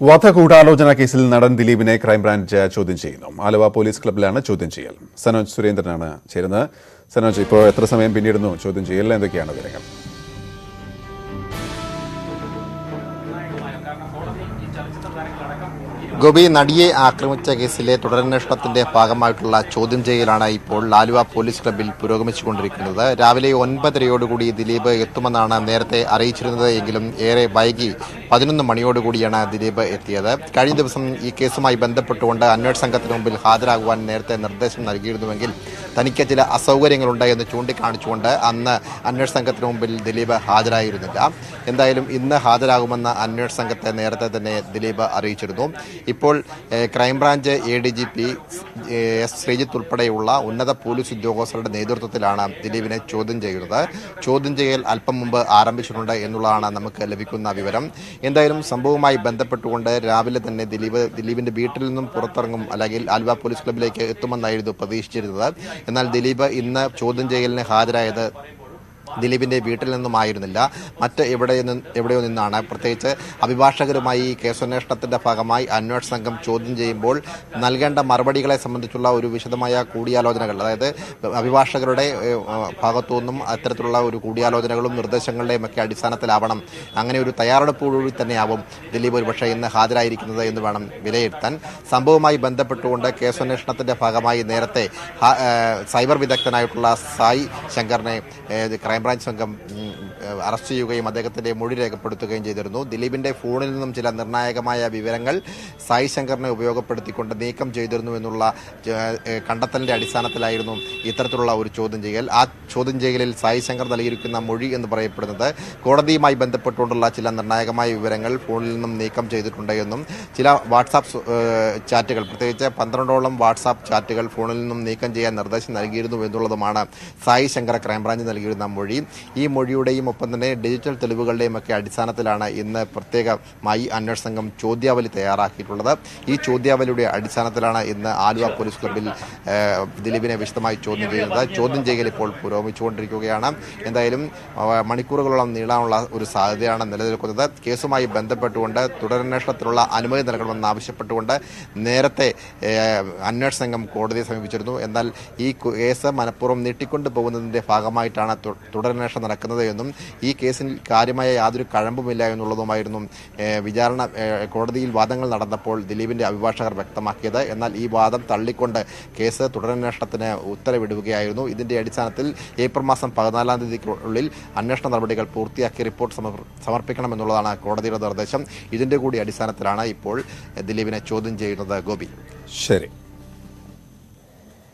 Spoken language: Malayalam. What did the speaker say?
വധഗൂഢാലോചന കേസിൽ നടൻ ദിലീപിനെ ക്രൈംബ്രാഞ്ച് ചോദ്യം ചെയ്യുന്നു. ആലുവ പോലീസ് ക്ലബ്ബിലാണ് ചോദ്യം ചെയ്യൽ. സനോജ് സുരേന്ദ്രനാണ് ചേരുന്നത്. സനോജ്, ഇപ്പോൾ എത്ര സമയം പിന്നിടുന്നു ചോദ്യം ചെയ്യൽ? എന്തൊക്കെയാണ് വിവരങ്ങൾ? ഗോപി, നടിയെ ആക്രമിച്ച കേസിലെ തുടരന്വേഷണത്തിന്റെ ഭാഗമായിട്ടുള്ള ചോദ്യം ചെയ്യലാണ് ഇപ്പോൾ ആലുവ പോലീസ് ക്ലബ്ബിൽ പുരോഗമിച്ചുകൊണ്ടിരിക്കുന്നത്. രാവിലെ 9:30യോടുകൂടി ദിലീപ് എത്തുമെന്നാണ് നേരത്തെ അറിയിച്ചിരുന്നത്. എങ്കിലും ഏറെ വൈകി 11 മണിയോടുകൂടിയാണ് ദിലീപ് എത്തിയത്. കഴിഞ്ഞ ദിവസം ഈ കേസുമായി ബന്ധപ്പെട്ടുകൊണ്ട് അന്വേഷണ സംഘത്തിന് മുമ്പിൽ ഹാജരാകുവാൻ നേരത്തെ നിർദ്ദേശം നൽകിയിരുന്നുവെങ്കിൽ തനിക്ക് ചില അസൗകര്യങ്ങളുണ്ട് എന്ന് ചൂണ്ടിക്കാണിച്ചുകൊണ്ട് അന്ന് അന്വേഷണ സംഘത്തിന് മുമ്പിൽ ദിലീപ് ഹാജരായിരുന്നില്ല. എന്തായാലും ഇന്ന് ഹാജരാകുമെന്ന് അന്വേഷണ സംഘത്തെ നേരത്തെ തന്നെ ദിലീപ് അറിയിച്ചിരുന്നു. ഇപ്പോൾ ക്രൈംബ്രാഞ്ച് ADGP എസ് ശ്രീജിത്ത് ഉൾപ്പെടെയുള്ള ഉന്നത പോലീസ് ഉദ്യോഗസ്ഥരുടെ നേതൃത്വത്തിലാണ് ദിലീപിനെ ചോദ്യം ചെയ്യുന്നത്. ചോദ്യം ചെയ്യൽ അല്പം മുമ്പ് ആരംഭിച്ചിട്ടുണ്ട് എന്നുള്ളതാണ് നമുക്ക് ലഭിക്കുന്ന വിവരം. എന്തായാലും സംഭവവുമായി ബന്ധപ്പെട്ടുകൊണ്ട് രാവിലെ തന്നെ ദിലീപിന്റെ വീട്ടിൽ നിന്നും പുറത്തിറങ്ങും, അല്ലെങ്കിൽ ആലുവ പോലീസ് ക്ലബ്ബിലേക്ക് എത്തുമെന്നായിരുന്നു പ്രതീക്ഷിച്ചിരുന്നത്. എന്നാൽ ദിലീപ് ഇന്ന് ചോദ്യം ചെയ്യലിന് ഹാജരായത് ദിലീപിന്റെ വീട്ടിൽ നിന്നുമായിരുന്നില്ല, എവിടെയോ നിന്നാണ്. പ്രത്യേകിച്ച് അഭിഭാഷകരുമായി കേസന്വേഷണത്തിന്റെ ഭാഗമായി അന്വേഷണ സംഘം ചോദ്യം ചെയ്യുമ്പോൾ നൽകേണ്ട മറുപടികളെ സംബന്ധിച്ചുള്ള ഒരു വിശദമായ കൂടിയാലോചനകൾ, അതായത് അഭിഭാഷകരുടെ ഭാഗത്തുനിന്നും അത്തരത്തിലുള്ള ഒരു കൂടിയാലോചനകളും നിർദ്ദേശങ്ങളുടെയും ഒക്കെ അടിസ്ഥാനത്തിലാവണം, അങ്ങനെ ഒരു തയ്യാറെടുപ്പോടുകൂടി തന്നെയാവും ദിലീപ് ഒരുപക്ഷെ ഇന്ന് ഹാജരായിരിക്കുന്നത് എന്ന് വേണം വിലയിരുത്താൻ. സംഭവവുമായി ബന്ധപ്പെട്ടുകൊണ്ട് കേസന്വേഷണത്തിന്റെ ഭാഗമായി നേരത്തെ സൈബർ വിദഗ്ധനായിട്ടുള്ള സായി ശങ്കറിനെ ക്രൈംബ്രാഞ്ച് സംഘം അറസ്റ്റ് ചെയ്യുകയും അദ്ദേഹത്തിന്റെ മൊഴി രേഖപ്പെടുത്തുകയും ചെയ്തിരുന്നു. ദിലീപിന്റെ ഫോണിൽ നിന്നും ചില നിർണായകമായ വിവരങ്ങൾ സായി ശങ്കറിനെ ഉപയോഗപ്പെടുത്തിക്കൊണ്ട് നീക്കം ചെയ്തിരുന്നു എന്നുള്ള കണ്ടെത്തലിന്റെ അടിസ്ഥാനത്തിലായിരുന്നു ഇത്തരത്തിലുള്ള ഒരു ചോദ്യം ചെയ്യൽ. ആ ചോദ്യം ചെയ്യലിൽ സായി ശങ്കർ നൽകിയിരിക്കുന്ന മൊഴി എന്ന് പറയപ്പെടുന്നത് കോടതിയുമായി ബന്ധപ്പെട്ടുകൊണ്ടുള്ള ചില നിർണായകമായ വിവരങ്ങൾ ഫോണിൽ നിന്നും നീക്കം ചെയ്തിട്ടുണ്ട് എന്നും ചില വാട്സാപ്പ് ചാറ്റുകൾ, പ്രത്യേകിച്ച് 12ഓളം വാട്സാപ്പ് ചാറ്റുകൾ ഫോണിൽ നിന്നും നീക്കം ചെയ്യാൻ നിർദ്ദേശം നൽകിയിരുന്നു എന്നുള്ളതുമാണ് സായി ശങ്കർ ക്രൈംബ്രാഞ്ച് നൽകിയിരുന്ന മൊഴി. ഈ മൊഴിയുടെയും ഒപ്പം തന്നെ ഡിജിറ്റൽ തെളിവുകളുടെയും ഒക്കെ അടിസ്ഥാനത്തിലാണ് ഇന്ന് പ്രത്യേകമായി അന്വേഷണ സംഘം ചോദ്യാവലി തയ്യാറാക്കിയിട്ടുള്ളത്. ഈ ചോദ്യാവലിയുടെ അടിസ്ഥാനത്തിലാണ് ഇന്ന് ആലുവ പോലീസ് ക്ലബ്ബിൽ ദിലീപിനെ വിശദമായി ചോദ്യം ചെയ്യുന്നത്. ചോദ്യം ചെയ്യൽ ഇപ്പോൾ പുരോഗമിച്ചുകൊണ്ടിരിക്കുകയാണ്. എന്തായാലും മണിക്കൂറുകളോളം നീളാനുള്ള ഒരു സാധ്യതയാണ് നിലനിൽക്കുന്നത്. കേസുമായി ബന്ധപ്പെട്ടുകൊണ്ട് തുടരന്വേഷണത്തിനുള്ള അനുമതി നൽകണമെന്ന് ആവശ്യപ്പെട്ടുകൊണ്ട് നേരത്തെ അന്വേഷണ സംഘം കോടതിയെ സമീപിച്ചിരുന്നു. എന്നാൽ ഈ കേസ് മനഃപൂർവ്വം നീട്ടിക്കൊണ്ടു പോകുന്നതിന്റെ ഭാഗമായിട്ടാണ് തുടരന്വേഷണം നടക്കുന്നത് എന്നും ഈ കേസിൽ കാര്യമായ യാതൊരു കഴമ്പുമില്ല എന്നുള്ളതുമായിരുന്നു കോടതിയിൽ വാദങ്ങൾ നടന്നപ്പോൾ ദിലീപിന്റെ അഭിഭാഷകർ വ്യക്തമാക്കിയത്. എന്നാൽ ഈ വാദം തള്ളിക്കൊണ്ട് കേസ് തുടരന്വേഷണത്തിന് ഉത്തരവിടുകയായിരുന്നു. ഇതിന്റെ അടിസ്ഥാനത്തിൽ ഏപ്രിൽ മാസം 14-ാം തീയതിക്കുള്ളിൽ അന്വേഷണ നടപടികൾ പൂർത്തിയാക്കി റിപ്പോർട്ട് സമർപ്പിക്കണമെന്നുള്ളതാണ് കോടതിയുടെ നിർദ്ദേശം. ഇതിന്റെ കൂടി അടിസ്ഥാനത്തിലാണ് ഇപ്പോൾ ദിലീപിനെ ചോദ്യം ചെയ്യുന്നത്. ഗോപി, ശരി.